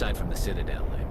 Aside from the Citadel, I mean.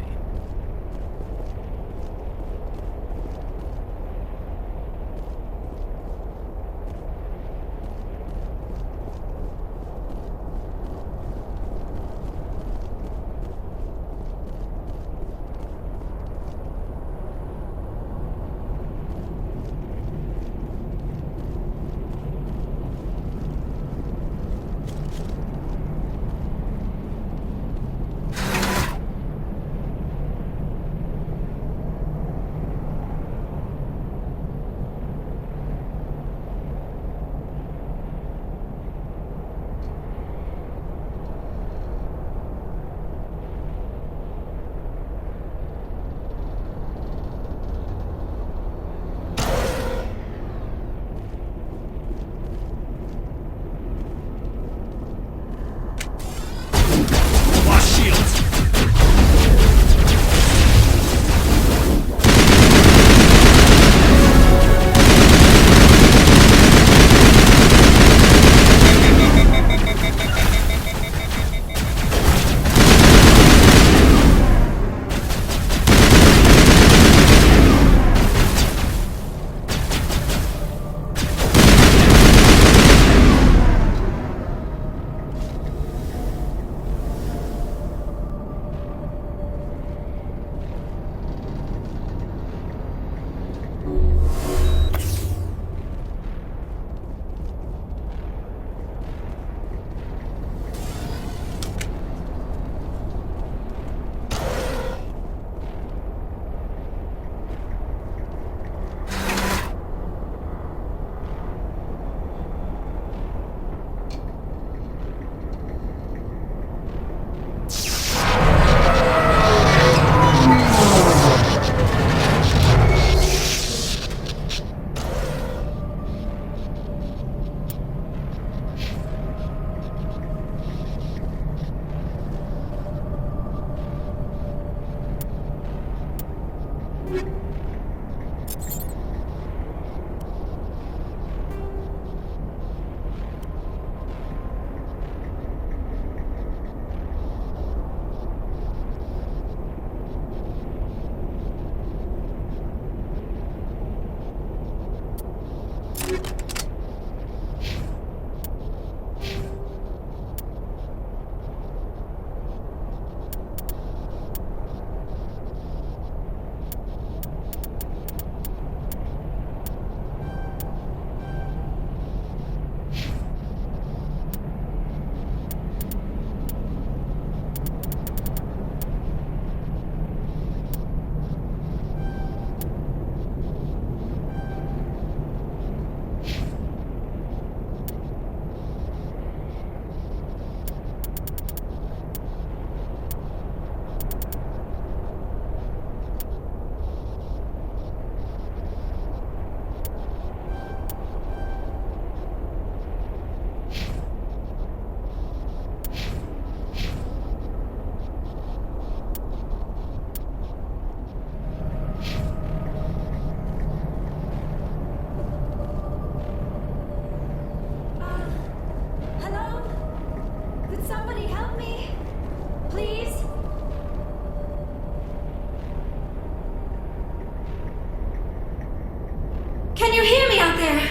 Can you hear me out there?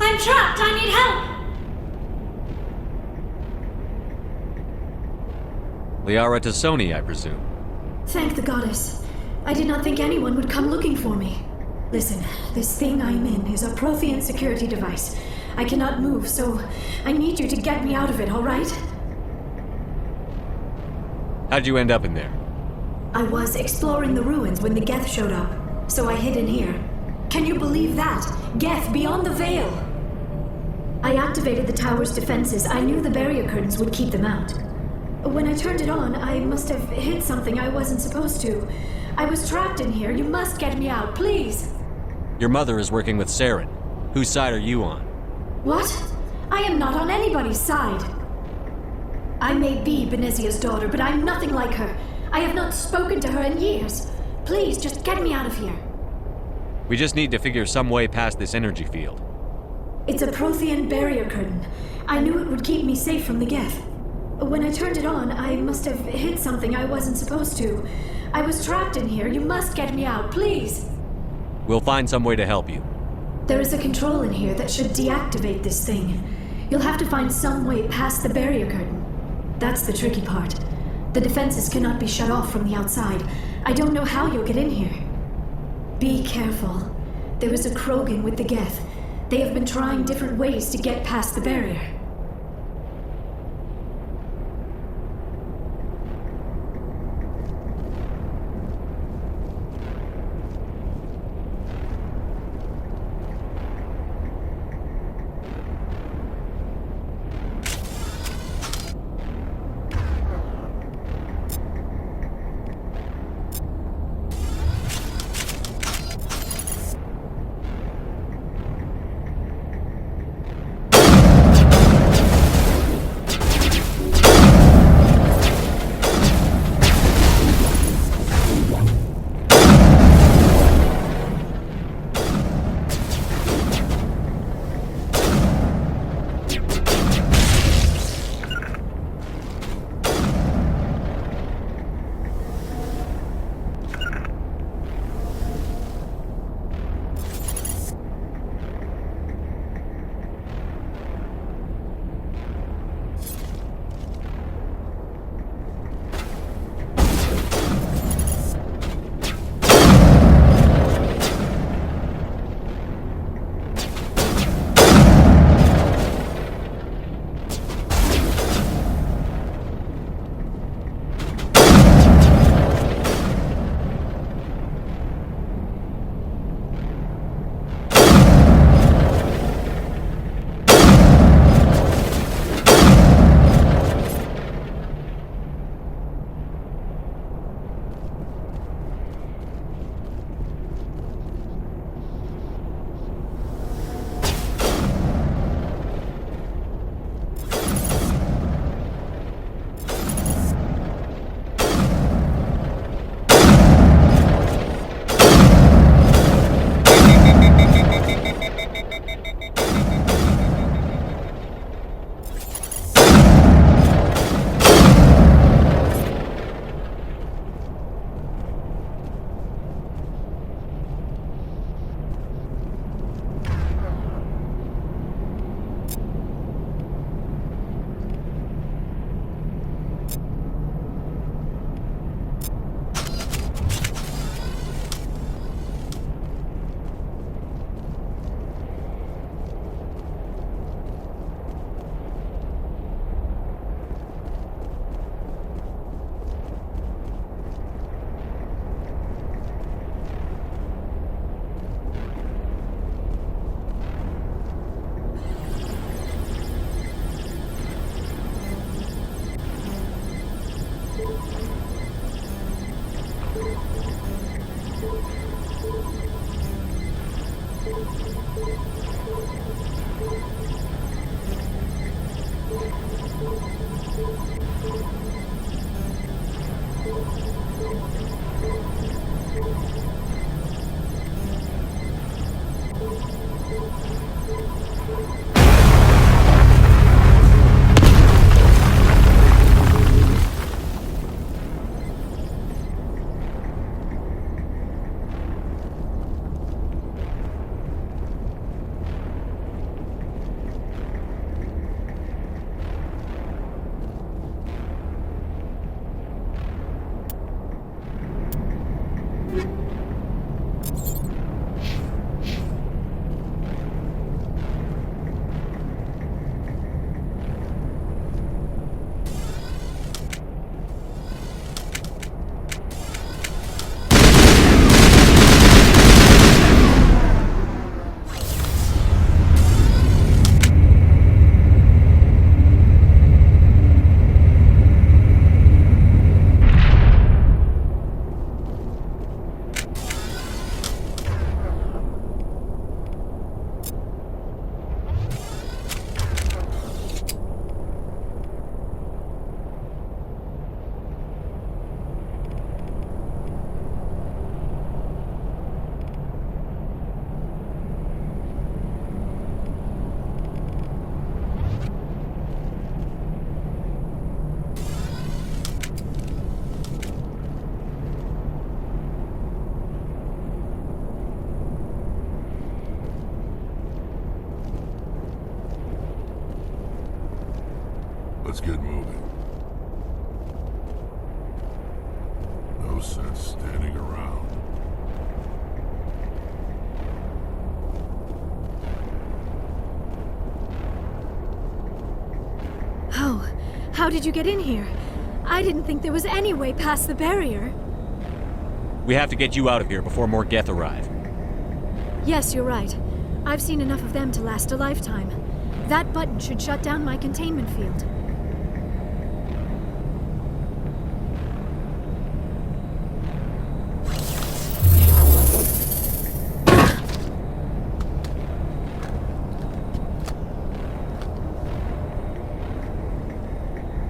I'm trapped. I need help. Liara to Sony, I presume. Thank the goddess. I did not think anyone would come looking for me. Listen, this thing I'm in is a Prothean security device. I cannot move, so I need you to get me out of it, all right? How'd you end up in there? I was exploring the ruins when the Geth showed up, so I hid in here. Can you believe that? Geth beyond the veil! I activated the tower's defenses. I knew the barrier curtains would keep them out. When I turned it on, I must have hit something I wasn't supposed to. I was trapped in here. You must get me out, please! Your mother is working with Saren. Whose side are you on? What? I am not on anybody's side. I may be Benezia's daughter, but I'm nothing like her. I have not spoken to her in years. Please, just get me out of here. We just need to figure some way past this energy field. It's a Prothean barrier curtain. I knew it would keep me safe from the Geth. When I turned it on, I must have hit something I wasn't supposed to. I was trapped in here. You must get me out, please. We'll find some way to help you. There is a control in here that should deactivate this thing. You'll have to find some way past the barrier curtain. That's the tricky part. The defenses cannot be shut off from the outside. I don't know how you'll get in here. Be careful. There is a Krogan with the Geth. They have been trying different ways to get past the barrier. Let's get moving. No sense standing around. Oh, how did you get in here? I didn't think there was any way past the barrier. We have to get you out of here before more Geth arrive. Yes, you're right. I've seen enough of them to last a lifetime. That button should shut down my containment field.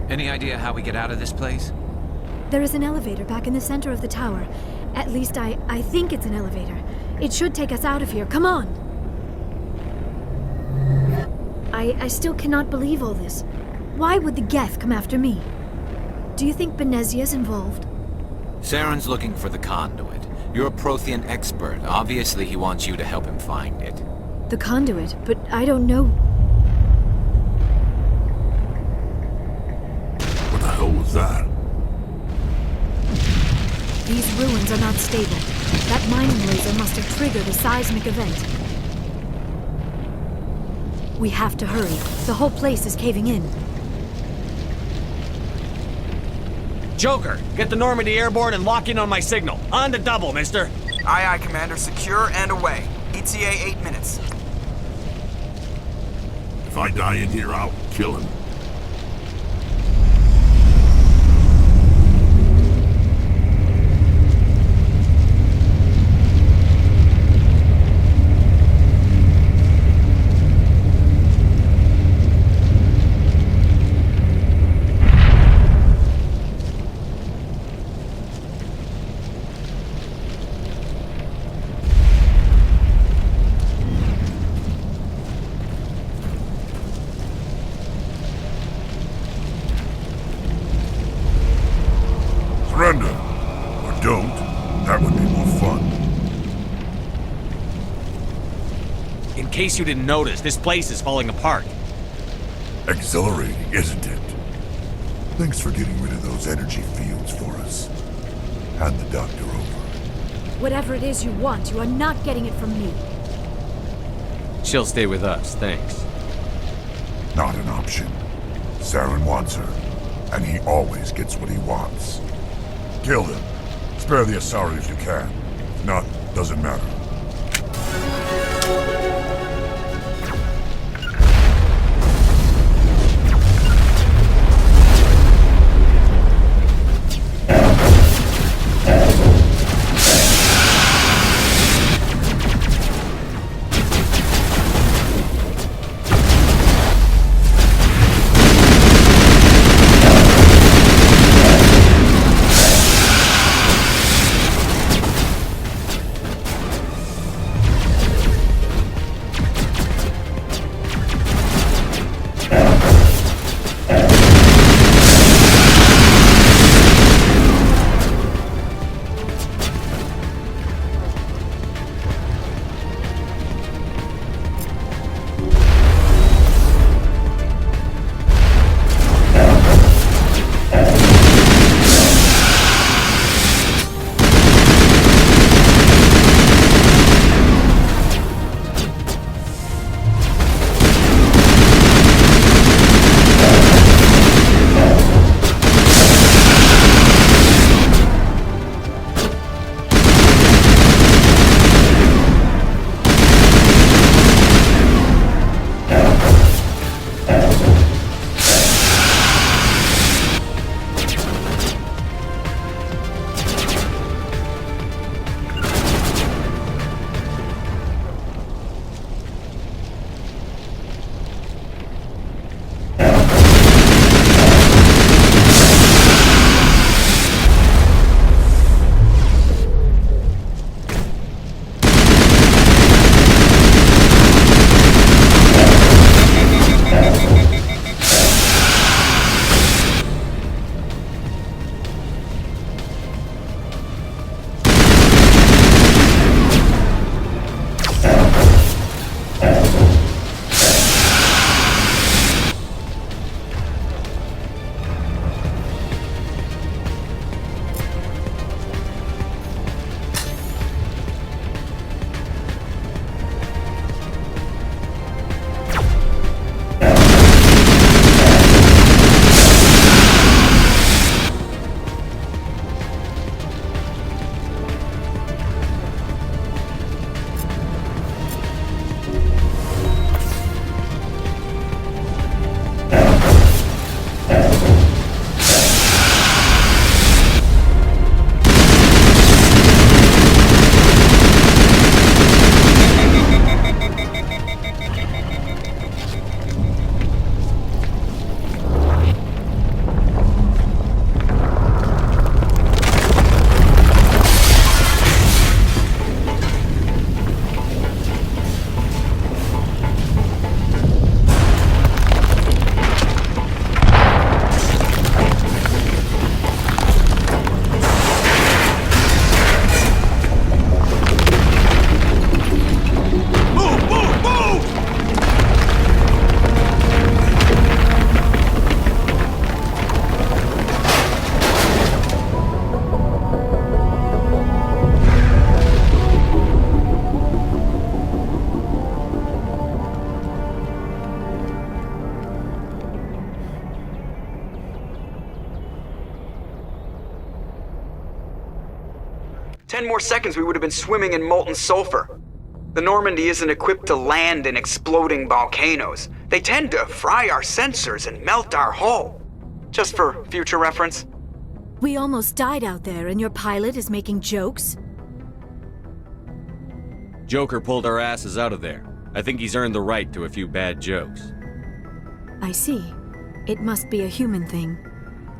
Any idea how we get out of this place? There is an elevator back in the center of the tower. At least I think it's an elevator. It should take us out of here. Come on! I still cannot believe all this. Why would the Geth come after me? Do you think Benezia's involved? Saren's looking for the conduit. You're a Prothean expert. Obviously, he wants you to help him find it. The conduit? But I don't know... What the hell was that? These ruins are not stable. That mining laser must have triggered a seismic event. We have to hurry. The whole place is caving in. Joker, get the Normandy airborne and lock in on my signal. On the double, mister. Aye, aye, Commander. Secure and away. ETA 8 minutes. If I die in here, I'll kill him. Surrender. Or don't. That would be more fun. In case you didn't notice, this place is falling apart. Exhilarating, isn't it? Thanks for getting rid of those energy fields for us. Hand the doctor over. Whatever it is you want, you are not getting it from me. She'll stay with us, thanks. Not an option. Saren wants her, and he always gets what he wants. Kill him. Spare the Asari if you can. If not, doesn't matter. 10 more seconds we would have been swimming in molten sulfur. The Normandy isn't equipped to land in exploding volcanoes. They tend to fry our sensors and melt our hull. Just for future reference. We almost died out there, and your pilot is making jokes? Joker pulled our asses out of there. I think he's earned the right to a few bad jokes. I see. It must be a human thing.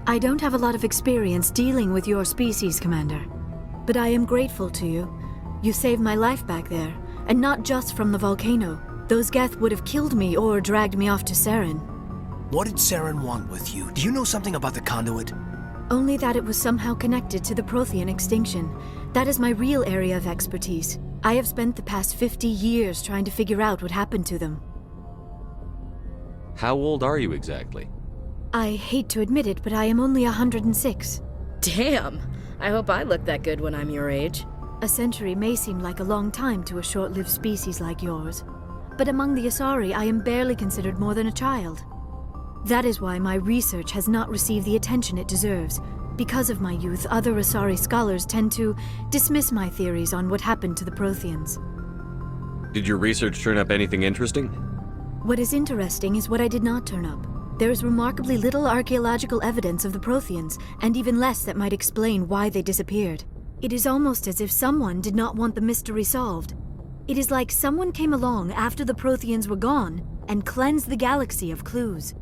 I don't have a lot of experience dealing with your species, Commander. But I am grateful to you. You saved my life back there, and not just from the volcano. Those Geth would have killed me or dragged me off to Saren. What did Saren want with you? Do you know something about the conduit? Only that it was somehow connected to the Prothean extinction. That is my real area of expertise. I have spent the past 50 years trying to figure out what happened to them. How old are you exactly? I hate to admit it, but I am only 106. Damn! I hope I look that good when I'm your age. A century may seem like a long time to a short-lived species like yours. But among the Asari, I am barely considered more than a child. That is why my research has not received the attention it deserves. Because of my youth, other Asari scholars tend to dismiss my theories on what happened to the Protheans. Did your research turn up anything interesting? What is interesting is what I did not turn up. There is remarkably little archaeological evidence of the Protheans, and even less that might explain why they disappeared. It is almost as if someone did not want the mystery solved. It is like someone came along after the Protheans were gone and cleansed the galaxy of clues.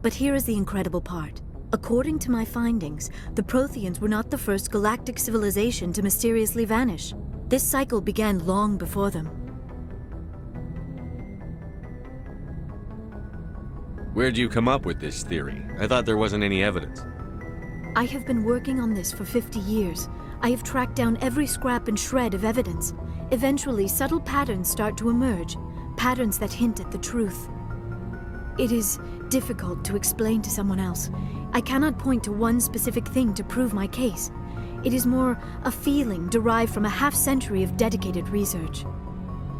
But here is the incredible part. According to my findings, the Protheans were not the first galactic civilization to mysteriously vanish. This cycle began long before them. Where'd you come up with this theory? I thought there wasn't any evidence. I have been working on this for 50 years. I have tracked down every scrap and shred of evidence. Eventually, subtle patterns start to emerge, patterns that hint at the truth. It is difficult to explain to someone else. I cannot point to one specific thing to prove my case. It is more a feeling derived from a half-century of dedicated research.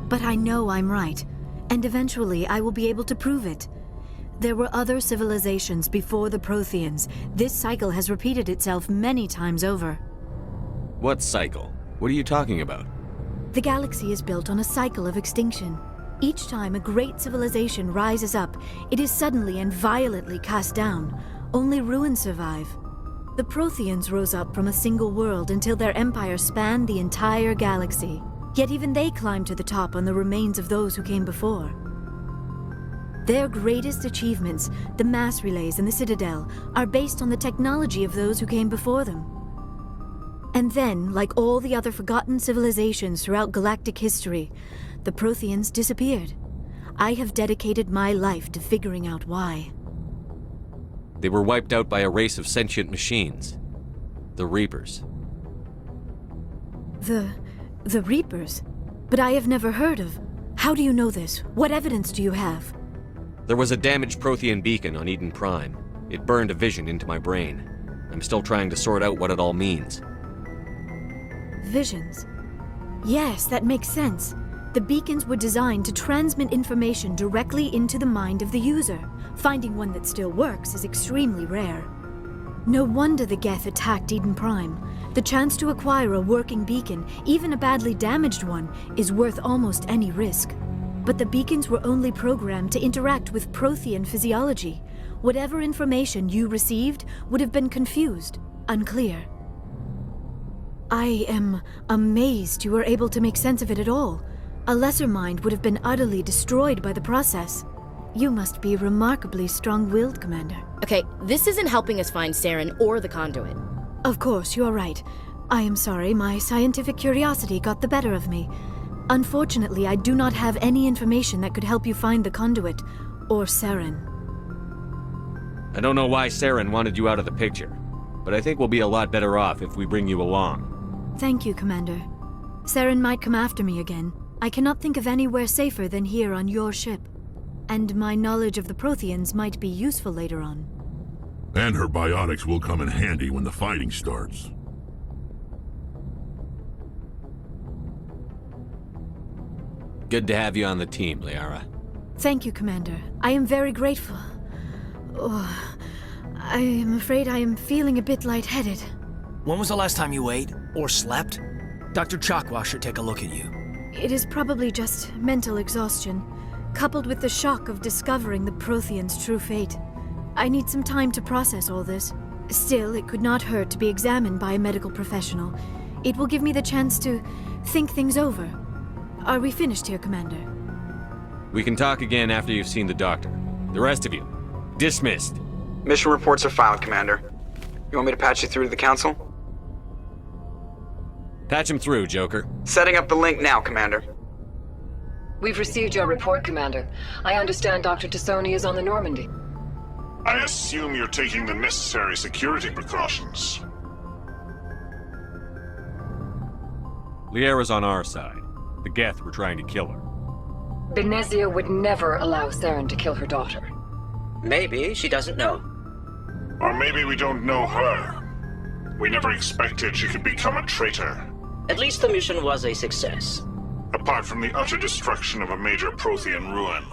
But I know I'm right, and eventually I will be able to prove it. There were other civilizations before the Protheans. This cycle has repeated itself many times over. What cycle? What are you talking about? The galaxy is built on a cycle of extinction. Each time a great civilization rises up, it is suddenly and violently cast down. Only ruins survive. The Protheans rose up from a single world until their empire spanned the entire galaxy. Yet even they climbed to the top on the remains of those who came before. Their greatest achievements, the mass relays and the Citadel, are based on the technology of those who came before them. And then, like all the other forgotten civilizations throughout galactic history, the Protheans disappeared. I have dedicated my life to figuring out why. They were wiped out by a race of sentient machines. The Reapers. The Reapers? But I have never heard of. How do you know this? What evidence do you have? There was a damaged Prothean beacon on Eden Prime. It burned a vision into my brain. I'm still trying to sort out what it all means. Visions. Yes, that makes sense. The beacons were designed to transmit information directly into the mind of the user. Finding one that still works is extremely rare. No wonder the Geth attacked Eden Prime. The chance to acquire a working beacon, even a badly damaged one, is worth almost any risk. But the beacons were only programmed to interact with Prothean physiology. Whatever information you received would have been confused, unclear. I am amazed you were able to make sense of it at all. A lesser mind would have been utterly destroyed by the process. You must be remarkably strong-willed, Commander. Okay, this isn't helping us find Saren or the conduit. Of course, you are right. I am sorry, my scientific curiosity got the better of me. Unfortunately, I do not have any information that could help you find the conduit, or Saren. I don't know why Saren wanted you out of the picture, but I think we'll be a lot better off if we bring you along. Thank you, Commander. Saren might come after me again. I cannot think of anywhere safer than here on your ship. And my knowledge of the Protheans might be useful later on. And her biotics will come in handy when the fighting starts. Good to have you on the team, Liara. Thank you, Commander. I am very grateful. Oh, I am afraid I am feeling a bit lightheaded. When was the last time you ate? Or slept? Dr. Chakwa should take a look at you. It is probably just mental exhaustion, coupled with the shock of discovering the Prothean's true fate. I need some time to process all this. Still, it could not hurt to be examined by a medical professional. It will give me the chance to think things over. Are we finished here, Commander? We can talk again after you've seen the doctor. The rest of you, dismissed. Mission reports are filed, Commander. You want me to patch you through to the Council? Patch him through, Joker. Setting up the link now, Commander. We've received your report, Commander. I understand Dr. Tassoni is on the Normandy. I assume you're taking the necessary security precautions. Liara's on our side. The Geth were trying to kill her. Benezia would never allow Theron to kill her daughter. Maybe she doesn't know. Or maybe we don't know her. We never expected she could become a traitor. At least the mission was a success. Apart from the utter destruction of a major Prothean ruin.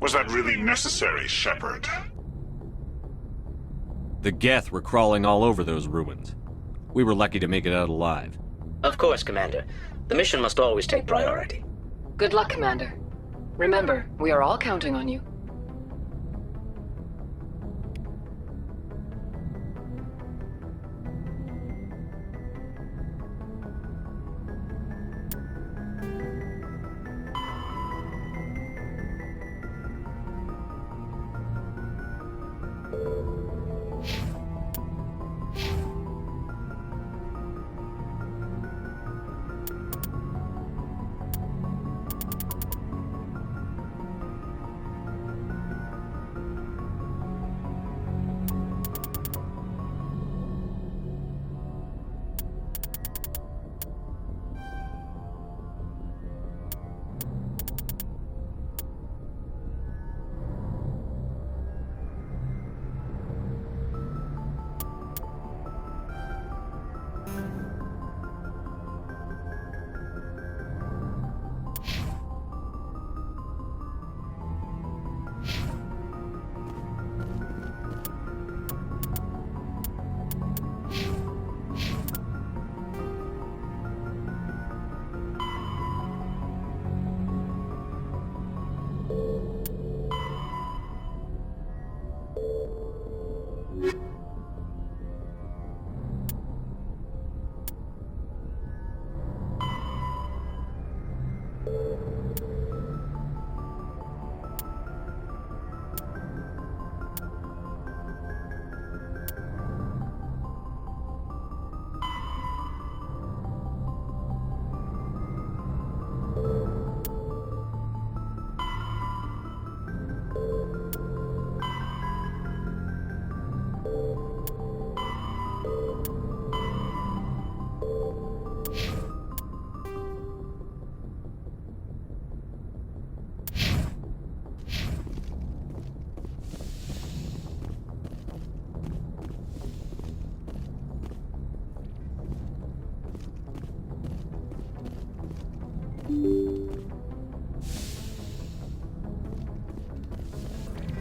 Was that really necessary, Shepard? The Geth were crawling all over those ruins. We were lucky to make it out alive. Of course, Commander. The mission must always take priority. Good luck, Commander. Remember, we are all counting on you.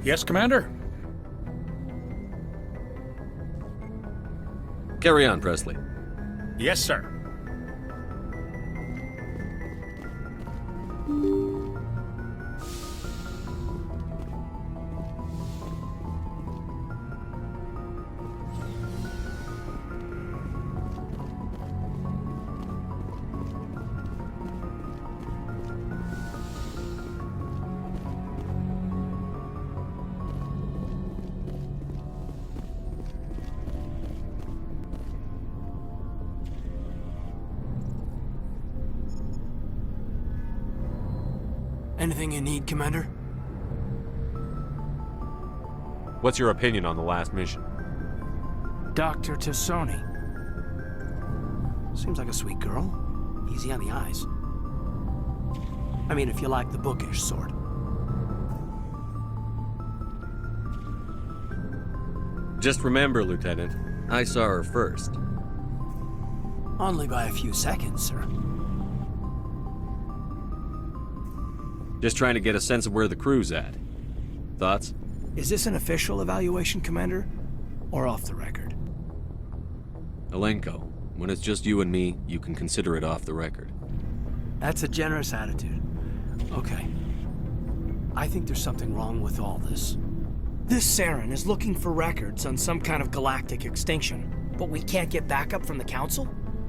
Yes, Commander? Carry on, Presley. Yes, sir. Anything you need, Commander? What's your opinion on the last mission? Dr. Tassoni. Seems like a sweet girl. Easy on the eyes. I mean, if you like the bookish sort. Just remember, Lieutenant, I saw her first. Only by a few seconds, sir. Just trying to get a sense of where the crew's at. Thoughts? Is this an official evaluation, Commander? Or off the record? Alenko, When it's just you and me, you can consider it off the record. That's a generous attitude. Okay. I think there's something wrong with all this. This Saren is looking for records on some kind of galactic extinction, but we can't get backup from the Council?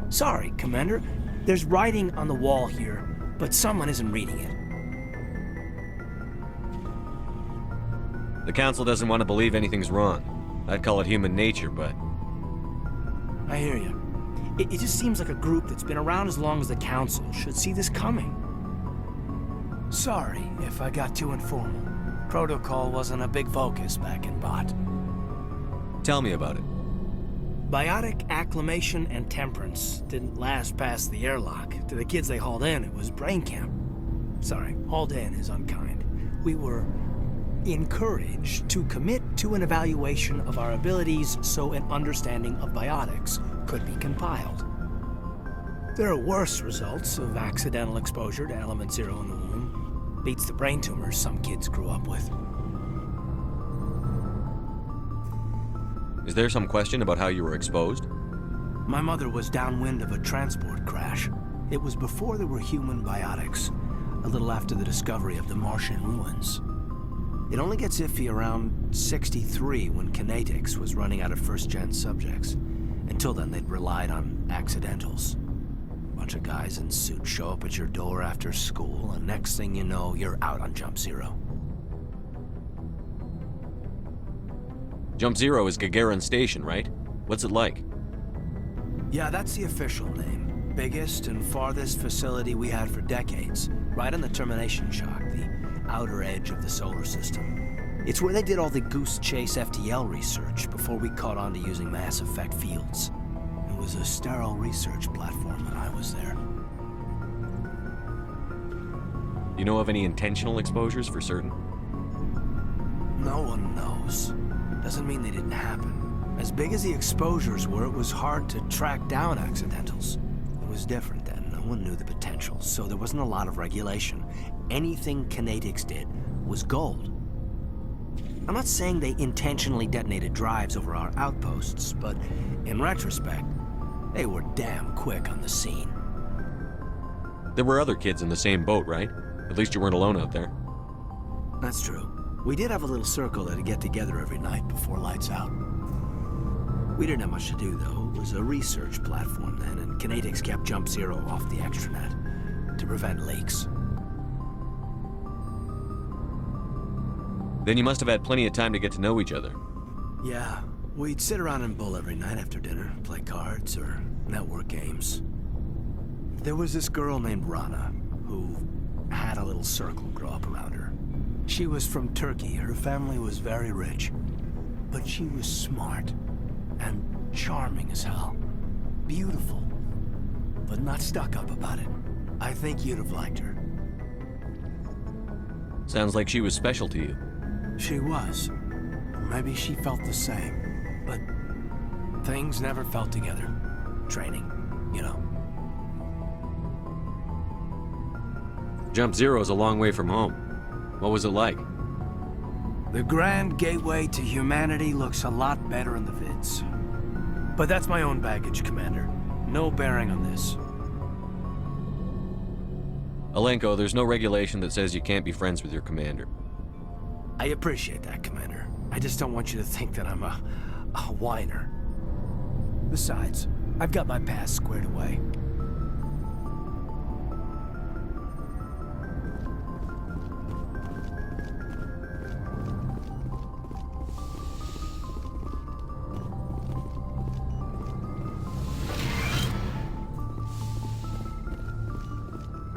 Sorry, Commander. There's writing on the wall here, but someone isn't reading it. The Council doesn't want to believe anything's wrong. I'd call it human nature, but... I hear you. It just seems like a group that's been around as long as the Council should see this coming. Sorry if I got too informal. Protocol wasn't a big focus back in Bot. Tell me about it. Biotic acclimation and temperance didn't last past the airlock. To the kids they hauled in, it was brain camp. Sorry, hauled in is unkind. We were encouraged to commit to an evaluation of our abilities so an understanding of biotics could be compiled. There are worse results of accidental exposure to element 0 in the womb. Beats the brain tumors some kids grew up with. Is there some question about how you were exposed? My mother was downwind of a transport crash. It was before there were human biotics, a little after the discovery of the Martian ruins. It only gets iffy around 63 when kinetics was running out of first-gen subjects. Until then, they'd relied on accidentals. Bunch of guys in suits show up at your door after school, and next thing you know, you're out on Jump Zero. Jump Zero is Gagarin Station, right? What's it like? Yeah, that's the official name. Biggest and farthest facility we had for decades. Right on the termination shock, the outer edge of the solar system. It's where they did all the Goose Chase FTL research before we caught on to using mass effect fields. It was a sterile research platform when I was there. You know of any intentional exposures for certain? No one knows. Doesn't mean they didn't happen. As big as the exposures were, it was hard to track down accidentals. It was different then. No one knew the potential, so there wasn't a lot of regulation. Anything kinetics did was gold. I'm not saying they intentionally detonated drives over our outposts, but in retrospect, they were damn quick on the scene. There were other kids in the same boat, right? At least you weren't alone out there. That's true. We did have a little circle that'd get together every night before lights out. We didn't have much to do, though. It was a research platform then, and kinetics kept Jump Zero off the extranet to prevent leaks. Then you must have had plenty of time to get to know each other. Yeah, we'd sit around and bull every night after dinner, play cards or network games. There was this girl named Rana, who had a little circle grow up around her. She was from Turkey. Her family was very rich. But she was smart and charming as hell. Beautiful, but not stuck up about it. I think you'd have liked her. Sounds like she was special to you. She was. Maybe she felt the same. But things never felt together. Training, you know. Jump Zero's a long way from home. What was it like? The grand gateway to humanity looks a lot better in the vids. But that's my own baggage, Commander. No bearing on this. Alenko, there's no regulation that says you can't be friends with your commander. I appreciate that, Commander. I just don't want you to think that I'm a whiner. Besides, I've got my past squared away.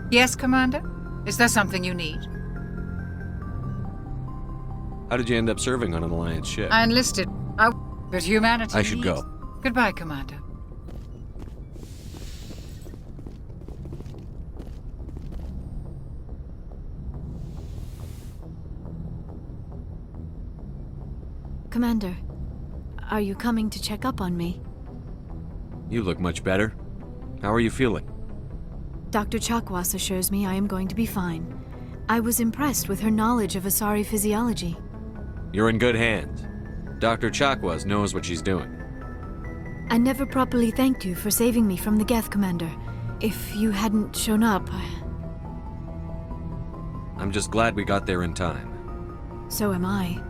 Yes, Commander? Is there something you need? How did you end up serving on an Alliance ship? I enlisted. But humanity I should go. Goodbye, Commander. Commander, are you coming to check up on me? You look much better. How are you feeling? Dr. Chakwas assures me I am going to be fine. I was impressed with her knowledge of Asari physiology. You're in good hands. Dr. Chakwas knows what she's doing. I never properly thanked you for saving me from the Geth, Commander. If you hadn't shown up... I'm just glad we got there in time. So am I.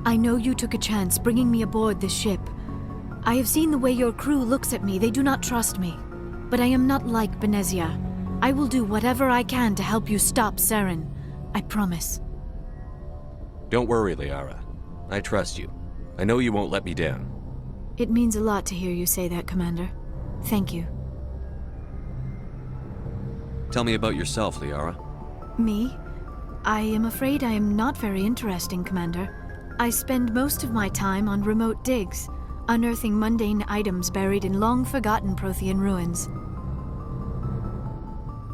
I know you took a chance bringing me aboard this ship. I have seen the way your crew looks at me. They do not trust me. But I am not like Benezia. I will do whatever I can to help you stop Saren. I promise. Don't worry, Liara. I trust you. I know you won't let me down. It means a lot to hear you say that, Commander. Thank you. Tell me about yourself, Liara. Me? I am afraid I am not very interesting, Commander. I spend most of my time on remote digs, unearthing mundane items buried in long-forgotten Prothean ruins.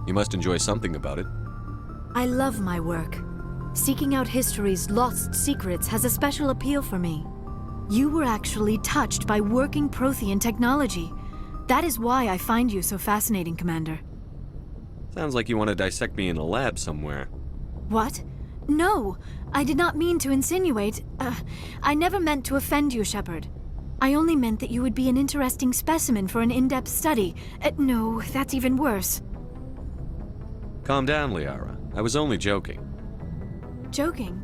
You must enjoy something about it. I love my work. Seeking out history's lost secrets has a special appeal for me. You were actually touched by working Prothean technology. That is why I find you so fascinating, Commander. Sounds like you want to dissect me in a lab somewhere. What? No! I did not mean to insinuate. I never meant to offend you, Shepard. I only meant that you would be an interesting specimen for an in-depth study. No, that's even worse. Calm down, Liara. I was only joking. Joking?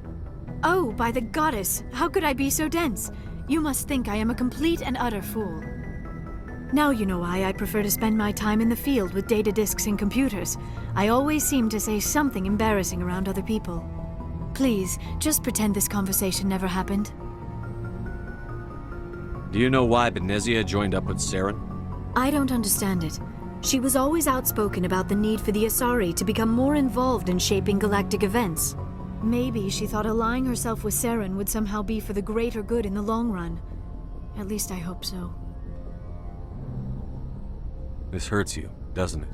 Oh, by the goddess, how could I be so dense? You must think I am a complete and utter fool. Now you know why I prefer to spend my time in the field with data disks and computers. I always seem to say something embarrassing around other people. Please, just pretend this conversation never happened. Do you know why Benezia joined up with Saren? I don't understand it. She was always outspoken about the need for the Asari to become more involved in shaping galactic events. Maybe she thought allying herself with Saren would somehow be for the greater good in the long run. At least I hope so. This hurts you, doesn't it?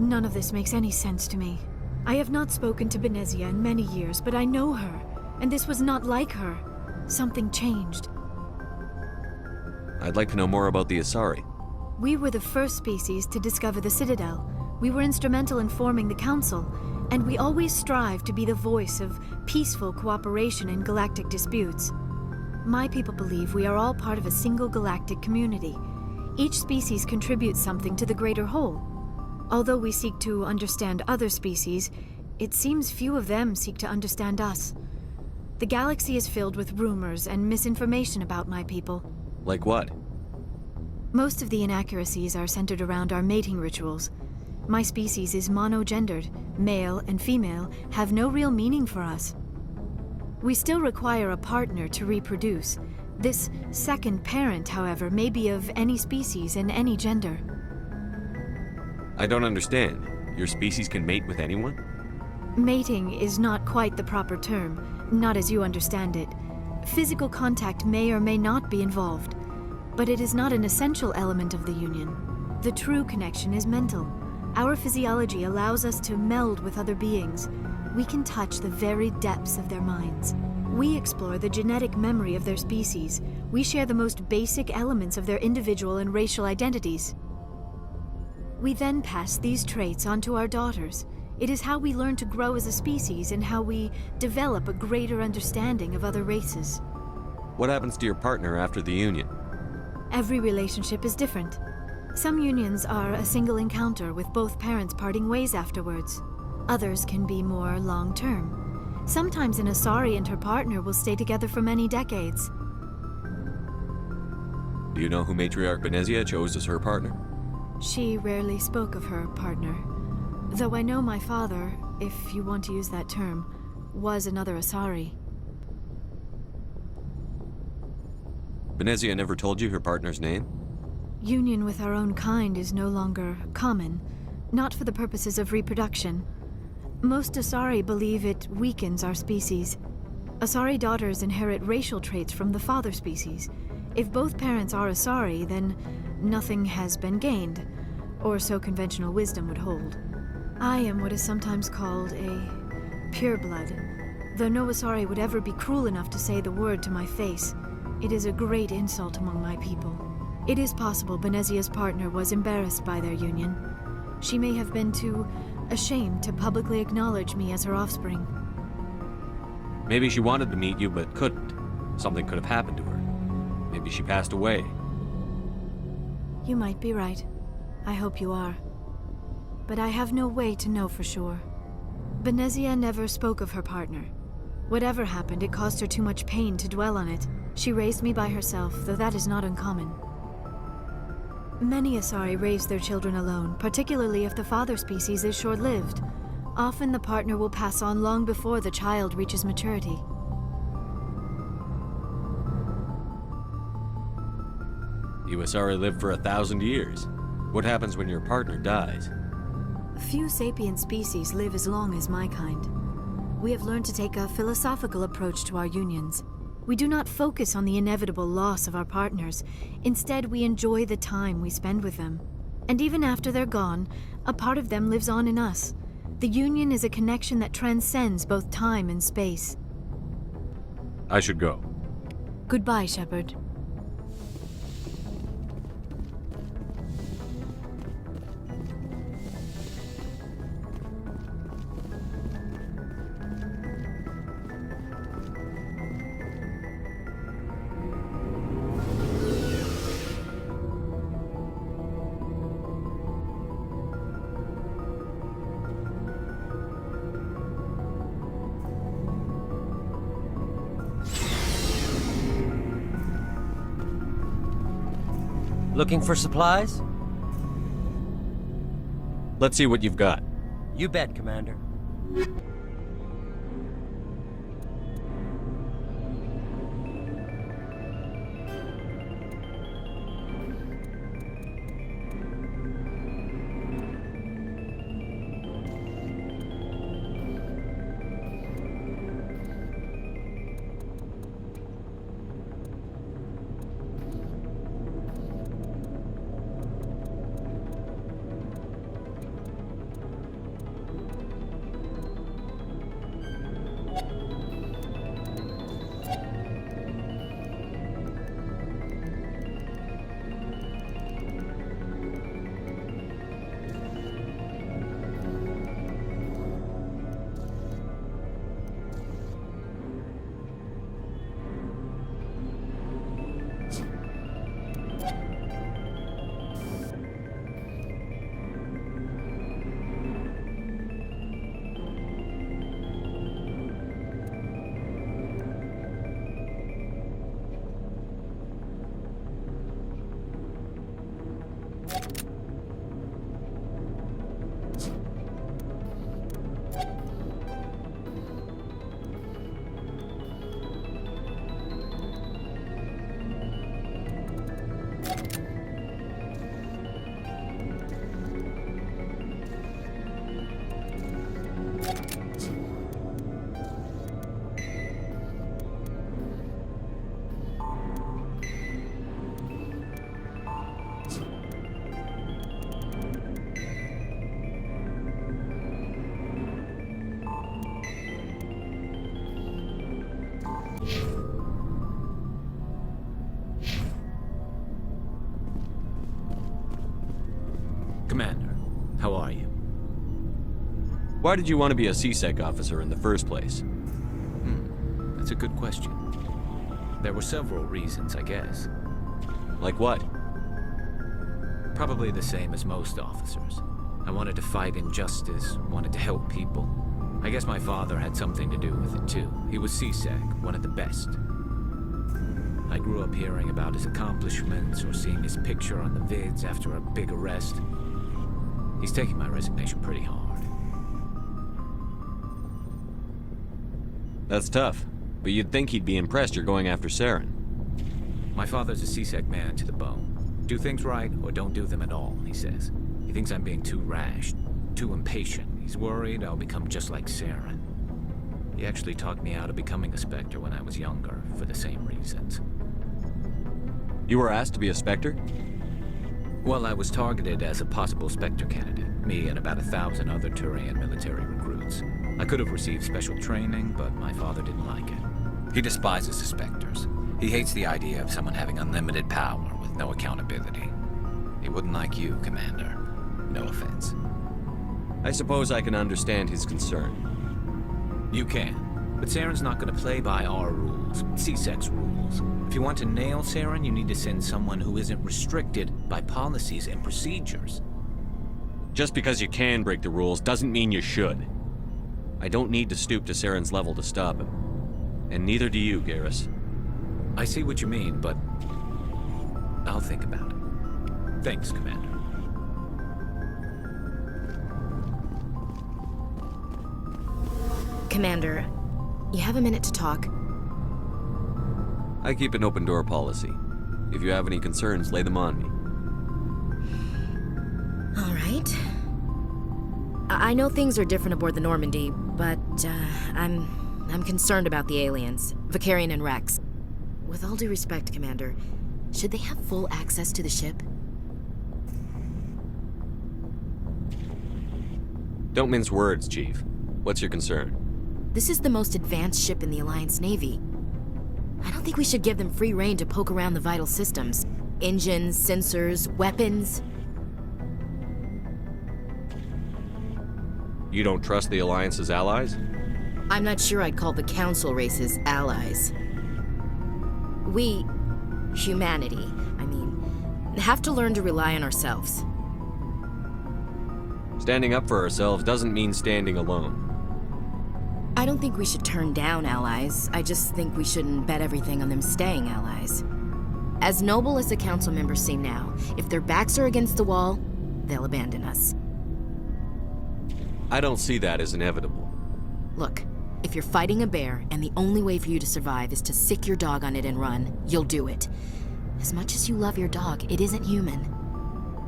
None of this makes any sense to me. I have not spoken to Benezia in many years, but I know her, and this was not like her. Something changed. I'd like to know more about the Asari. We were the first species to discover the Citadel. We were instrumental in forming the Council, and we always strive to be the voice of peaceful cooperation in galactic disputes. My people believe we are all part of a single galactic community. Each species contributes something to the greater whole. Although we seek to understand other species, it seems few of them seek to understand us. The galaxy is filled with rumors and misinformation about my people. Like what? Most of the inaccuracies are centered around our mating rituals. My species is monogendered. Male and female have no real meaning for us. We still require a partner to reproduce. This second parent, however, may be of any species and any gender. I don't understand. Your species can mate with anyone? Mating is not quite the proper term, not as you understand it. Physical contact may or may not be involved, but it is not an essential element of the union. The true connection is mental. Our physiology allows us to meld with other beings. We can touch the very depths of their minds. We explore the genetic memory of their species. We share the most basic elements of their individual and racial identities. We then pass these traits on to our daughters. It is how we learn to grow as a species and how we develop a greater understanding of other races. What happens to your partner after the union? Every relationship is different. Some unions are a single encounter with both parents parting ways afterwards. Others can be more long-term. Sometimes an Asari and her partner will stay together for many decades. Do you know who Matriarch Benezia chose as her partner? She rarely spoke of her partner. Though I know my father, if you want to use that term, was another Asari. Benezia never told you her partner's name? Union with our own kind is no longer common, not for the purposes of reproduction. Most Asari believe it weakens our species. Asari daughters inherit racial traits from the father species. If both parents are Asari, then nothing has been gained, or so conventional wisdom would hold. I am what is sometimes called a pureblood. Though no Asari would ever be cruel enough to say the word to my face, it is a great insult among my people. It is possible Benezia's partner was embarrassed by their union. She may have been too ashamed to publicly acknowledge me as her offspring. Maybe she wanted to meet you but couldn't. Something could have happened to her. Maybe she passed away. You might be right. I hope you are. But I have no way to know for sure. Benezia never spoke of her partner. Whatever happened, it caused her too much pain to dwell on it. She raised me by herself, though that is not uncommon. Many Asari raise their children alone, particularly if the father species is short-lived. Often the partner will pass on long before the child reaches maturity. You Asari live for 1,000 years. What happens when your partner dies? Few sapient species live as long as my kind. We have learned to take a philosophical approach to our unions. We do not focus on the inevitable loss of our partners. Instead, we enjoy the time we spend with them. And even after they're gone, a part of them lives on in us. The union is a connection that transcends both time and space. I should go. Goodbye, Shepard. Looking for supplies? Let's see what you've got. You bet, Commander. Commander, how are you? Why did you want to be a CSEC officer in the first place? That's a good question. There were several reasons, I guess. Like what? Probably the same as most officers. I wanted to fight injustice, wanted to help people. I guess my father had something to do with it too. He was CSEC, one of the best. I grew up hearing about his accomplishments or seeing his picture on the vids after a big arrest. He's taking my resignation pretty hard. That's tough, but you'd think he'd be impressed you're going after Saren. My father's a CSEC man to the bone. Do things right or don't do them at all, he says. He thinks I'm being too rash, too impatient. He's worried I'll become just like Saren. He actually talked me out of becoming a Spectre when I was younger, for the same reasons. You were asked to be a Spectre? Well, I was targeted as a possible Spectre candidate, me and about 1,000 other Turian military recruits. I could have received special training, but my father didn't like it. He despises the Spectres. He hates the idea of someone having unlimited power with no accountability. He wouldn't like you, Commander. No offense. I suppose I can understand his concern. You can. But Saren's not gonna play by our rules, C-Sec's rules. If you want to nail Saren, you need to send someone who isn't restricted by policies and procedures. Just because you can break the rules doesn't mean you should. I don't need to stoop to Saren's level to stop him. And neither do you, Garrus. I see what you mean, but I'll think about it. Thanks, Commander. Commander, you have a minute to talk? I keep an open door policy. If you have any concerns, lay them on me. All right. I know things are different aboard the Normandy, but I'm concerned about the aliens, Vicarian and Rex. With all due respect, Commander, should they have full access to the ship? Don't mince words, Chief. What's your concern? This is the most advanced ship in the Alliance Navy. I don't think we should give them free rein to poke around the vital systems. Engines, sensors, weapons. You don't trust the Alliance's allies? I'm not sure I'd call the Council races allies. We, humanity, have to learn to rely on ourselves. Standing up for ourselves doesn't mean standing alone. I don't think we should turn down allies. I just think we shouldn't bet everything on them staying allies. As noble as the Council members seem now, if their backs are against the wall, they'll abandon us. I don't see that as inevitable. Look, if you're fighting a bear and the only way for you to survive is to sick your dog on it and run, you'll do it. As much as you love your dog, it isn't human.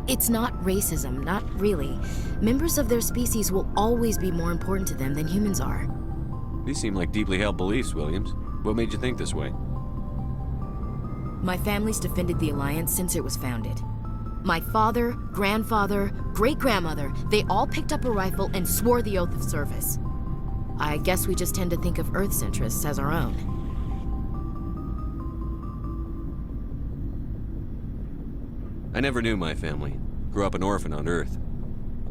It's not racism, not really. Members of their species will always be more important to them than humans are. These seem like deeply held beliefs, Williams. What made you think this way? My family's defended the Alliance since it was founded. My father, grandfather, great-grandmother, they all picked up a rifle and swore the oath of service. I guess we just tend to think of Earth's interests as our own. I never knew my family. Grew up an orphan on Earth.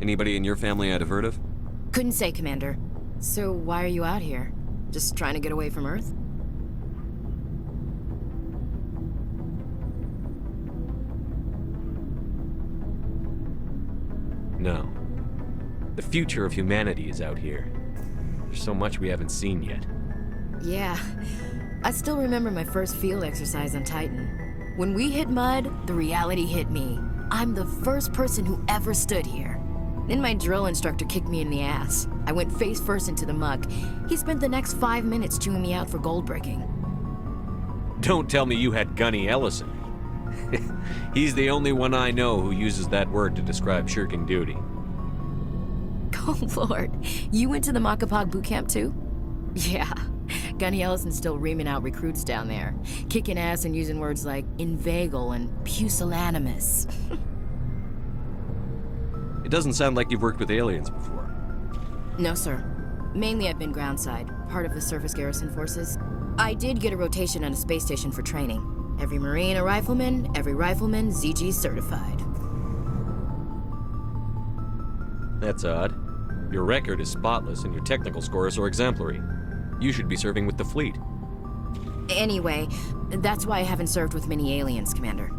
Anybody in your family I'd have heard of? Couldn't say, Commander. So why are you out here? Just trying to get away from Earth? No. The future of humanity is out here. There's so much we haven't seen yet. Yeah. I still remember my first field exercise on Titan. When we hit mud, the reality hit me. I'm the first person who ever stood here. Then my drill instructor kicked me in the ass. I went face first into the muck. He spent the next 5 minutes chewing me out for gold breaking. Don't tell me you had Gunny Ellison. He's the only one I know who uses that word to describe shirking duty. Oh, Lord. You went to the Makapog boot camp, too? Yeah. Gunny Ellison's still reaming out recruits down there. Kicking ass and using words like inveigle and pusillanimous. It doesn't sound like you've worked with aliens before. No, sir. Mainly I've been groundside, part of the surface garrison forces. I did get a rotation on a space station for training. Every Marine a rifleman, every rifleman ZG certified. That's odd. Your record is spotless and your technical scores are exemplary. You should be serving with the fleet. Anyway, that's why I haven't served with many aliens, Commander.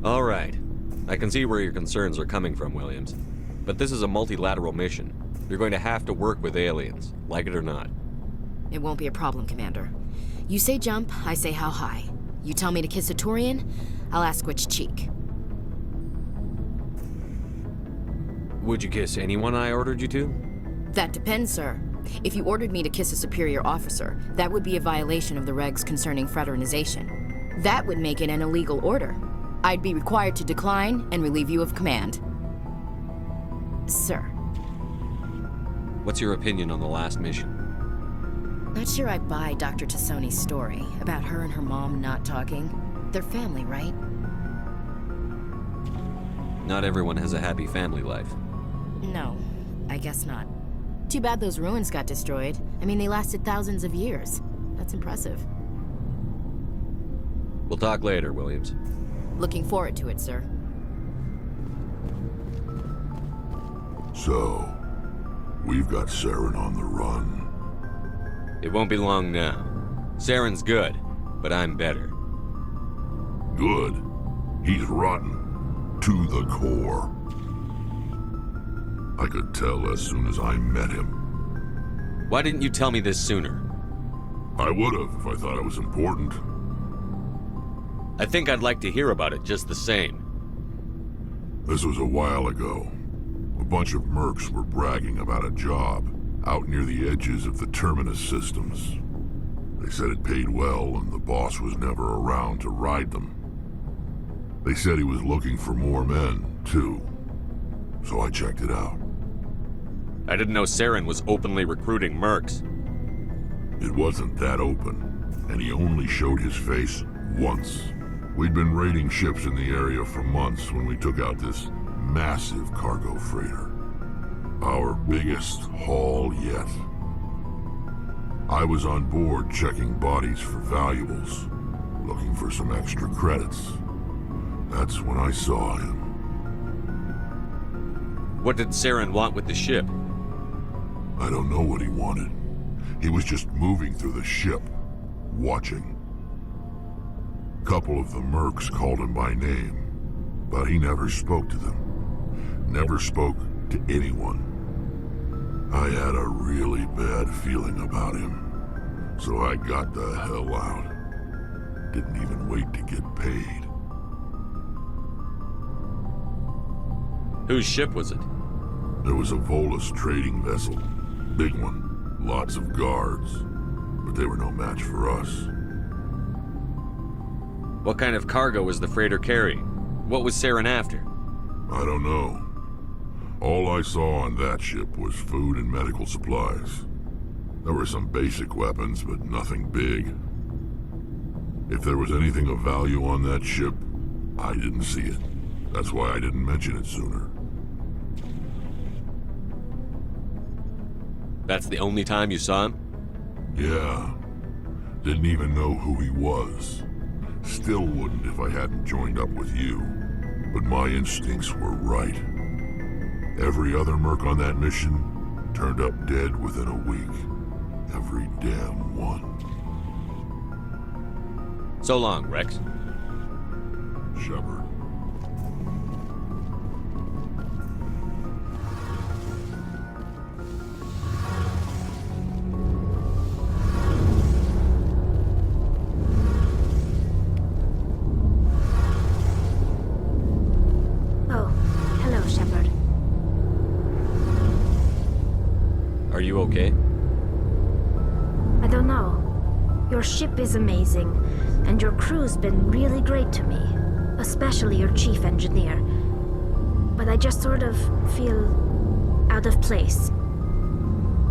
All right. I can see where your concerns are coming from, Williams. But this is a multilateral mission. You're going to have to work with aliens, like it or not. It won't be a problem, Commander. You say jump, I say how high. You tell me to kiss a Turian, I'll ask which cheek. Would you kiss anyone I ordered you to? That depends, sir. If you ordered me to kiss a superior officer, that would be a violation of the regs concerning fraternization. That would make it an illegal order. I'd be required to decline and relieve you of command. Sir. What's your opinion on the last mission? Not sure I buy Dr. Tassoni's story about her and her mom not talking. They're family, right? Not everyone has a happy family life. No, I guess not. Too bad those ruins got destroyed. I mean, they lasted thousands of years. That's impressive. We'll talk later, Williams. Looking forward to it, sir. So, We've got Saren on the run. It won't be long now. Saren's good, but I'm better. Good? He's rotten. To the core. I could tell as soon as I met him. Why didn't you tell me this sooner? I would've if I thought it was important. I think I'd like to hear about it just the same. This was a while ago. A bunch of mercs were bragging about a job out near the edges of the Terminus systems. They said it paid well and the boss was never around to ride them. They said he was looking for more men, too. So I checked it out. I didn't know Saren was openly recruiting mercs. It wasn't that open, and he only showed his face once. We'd been raiding ships in the area for months when we took out this massive cargo freighter. Our biggest haul yet. I was on board checking bodies for valuables, looking for some extra credits. That's when I saw him. What did Saren want with the ship? I don't know what he wanted. He was just moving through the ship, watching. A couple of the mercs called him by name, but he never spoke to them. Never spoke to anyone. I had a really bad feeling about him, so I got the hell out. Didn't even wait to get paid. Whose ship was it? There was a Volus trading vessel. Big one. Lots of guards. But they were no match for us. What kind of cargo was the freighter carrying? What was Saren after? I don't know. All I saw on that ship was food and medical supplies. There were some basic weapons, but nothing big. If there was anything of value on that ship, I didn't see it. That's why I didn't mention it sooner. That's the only time you saw him? Yeah. Didn't even know who he was. Still wouldn't if I hadn't joined up with you. But my instincts were right. Every other merc on that mission turned up dead within a week. Every damn one. So long, Rex. Shepard. Are you okay? I don't know. Your ship is amazing, and your crew's been really great to me, especially your chief engineer. But I just sort of feel out of place.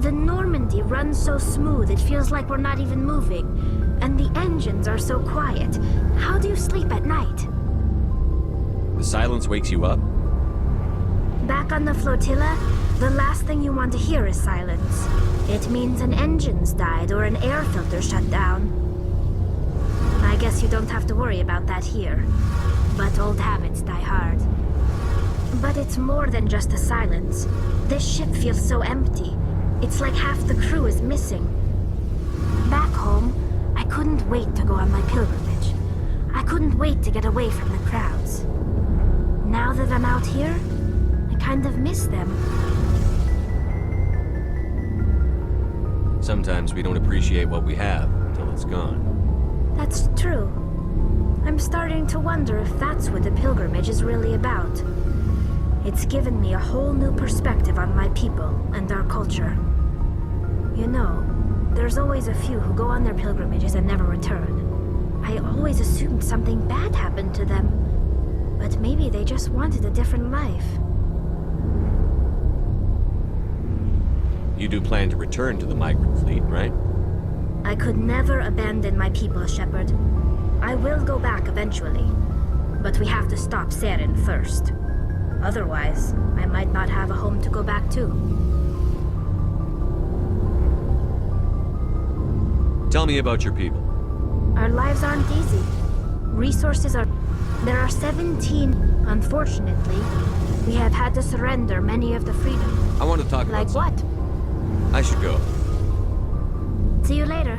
The Normandy runs so smooth it feels like we're not even moving, and the engines are so quiet. How do you sleep at night? The silence wakes you up? Back on the flotilla, the last thing you want to hear is silence. It means an engine's died or an air filter shut down. I guess you don't have to worry about that here. But old habits die hard. But it's more than just the silence. This ship feels so empty. It's like half the crew is missing. Back home, I couldn't wait to go on my pilgrimage. I couldn't wait to get away from the crowds. Now that I'm out here, I kind of miss them. Sometimes we don't appreciate what we have until it's gone. That's true. I'm starting to wonder if that's what the pilgrimage is really about. It's given me a whole new perspective on my people and our culture. You know, there's always a few who go on their pilgrimages and never return. I always assumed something bad happened to them. But maybe they just wanted a different life. You do plan to return to the migrant fleet, right? I could never abandon my people, Shepard. I will go back eventually. But we have to stop Saren first. Otherwise, I might not have a home to go back to. Tell me about your people. Our lives aren't easy. Resources are... There are 17. Unfortunately, we have had to surrender many of the freedom. I want to talk about... Like what? I should go. See you later.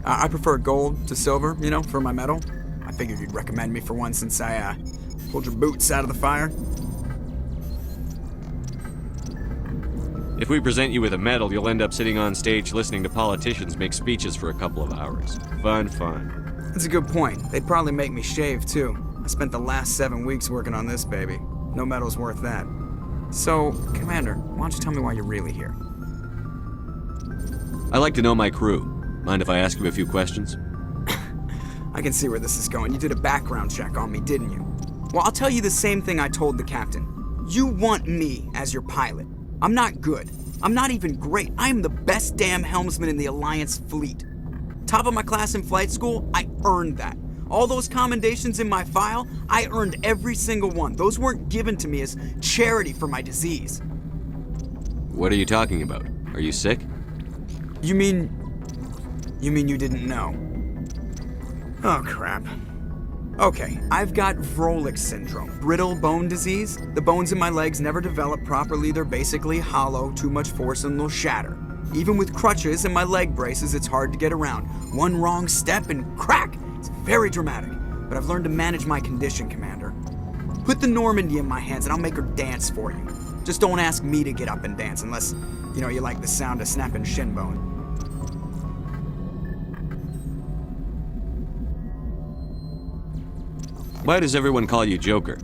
I prefer gold to silver, you know, for my medal. I figured you'd recommend me for one since I, pulled your boots out of the fire. If we present you with a medal, you'll end up sitting on stage listening to politicians make speeches for a couple of hours. Fun, fun. That's a good point. They'd probably make me shave, too. I spent the last 7 weeks working on this baby. No medal's worth that. So, Commander, why don't you tell me why you're really here? I like to know my crew. Mind if I ask you a few questions? I can see where this is going. You did a background check on me, didn't you? Well, I'll tell you the same thing I told the captain. You want me as your pilot. I'm not good. I'm not even great. I am the best damn helmsman in the Alliance fleet. Top of my class in flight school, I earned that. All those commendations in my file, I earned every single one. Those weren't given to me as charity for my disease. What are you talking about? Are you sick? You mean you didn't know? Oh, crap. Okay, I've got Vrolik syndrome, brittle bone disease. The bones in my legs never develop properly. They're basically hollow, too much force and they'll shatter. Even with crutches and my leg braces, it's hard to get around. One wrong step and crack! It's very dramatic, but I've learned to manage my condition, Commander. Put the Normandy in my hands and I'll make her dance for you. Just don't ask me to get up and dance unless, you know, you like the sound of snapping shin bone. Why does everyone call you Joker?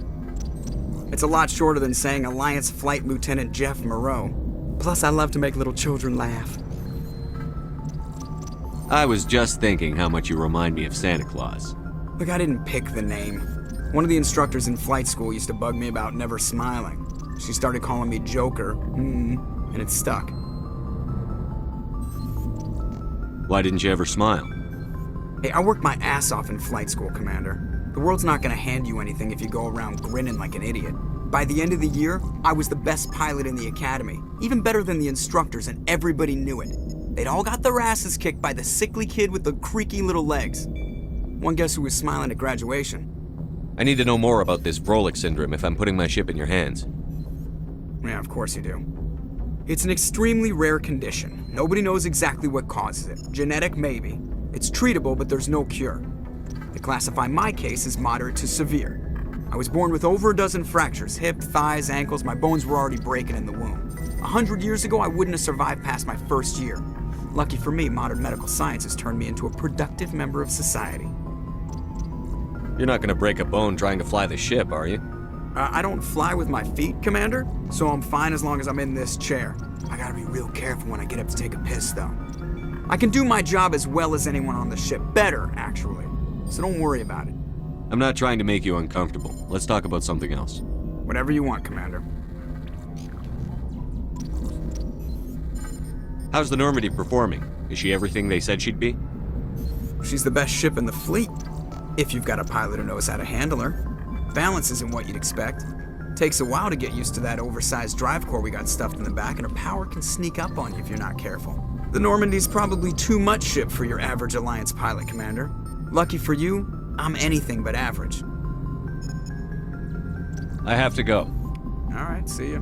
It's a lot shorter than saying Alliance Flight Lieutenant Jeff Moreau. Plus, I love to make little children laugh. I was just thinking how much you remind me of Santa Claus. Look, I didn't pick the name. One of the instructors in flight school used to bug me about never smiling. She started calling me Joker, and it stuck. Why didn't you ever smile? Hey, I worked my ass off in flight school, Commander. The world's not gonna hand you anything if you go around grinning like an idiot. By the end of the year, I was the best pilot in the academy, even better than the instructors, and everybody knew it. They'd all got their asses kicked by the sickly kid with the creaky little legs. One guess who was smiling at graduation? I need to know more about this Vrolik syndrome if I'm putting my ship in your hands. Yeah, of course you do. It's an extremely rare condition. Nobody knows exactly what causes it. Genetic, maybe. It's treatable, but there's no cure. They classify my case as moderate to severe. I was born with over a dozen fractures, hip, thighs, ankles. My bones were already breaking in the womb. 100 years ago, I wouldn't have survived past my first year. Lucky for me, modern medical science has turned me into a productive member of society. You're not gonna break a bone trying to fly the ship, are you? I don't fly with my feet, Commander, so I'm fine as long as I'm in this chair. I gotta be real careful when I get up to take a piss, though. I can do my job as well as anyone on the ship. Better, actually. So don't worry about it. I'm not trying to make you uncomfortable. Let's talk about something else. Whatever you want, Commander. How's the Normandy performing? Is she everything they said she'd be? She's the best ship in the fleet, if you've got a pilot who knows how to handle her. Balance isn't what you'd expect. Takes a while to get used to that oversized drive core we got stuffed in the back, and her power can sneak up on you if you're not careful. The Normandy's probably too much ship for your average Alliance pilot, Commander. Lucky for you, I'm anything but average. I have to go. All right, see ya.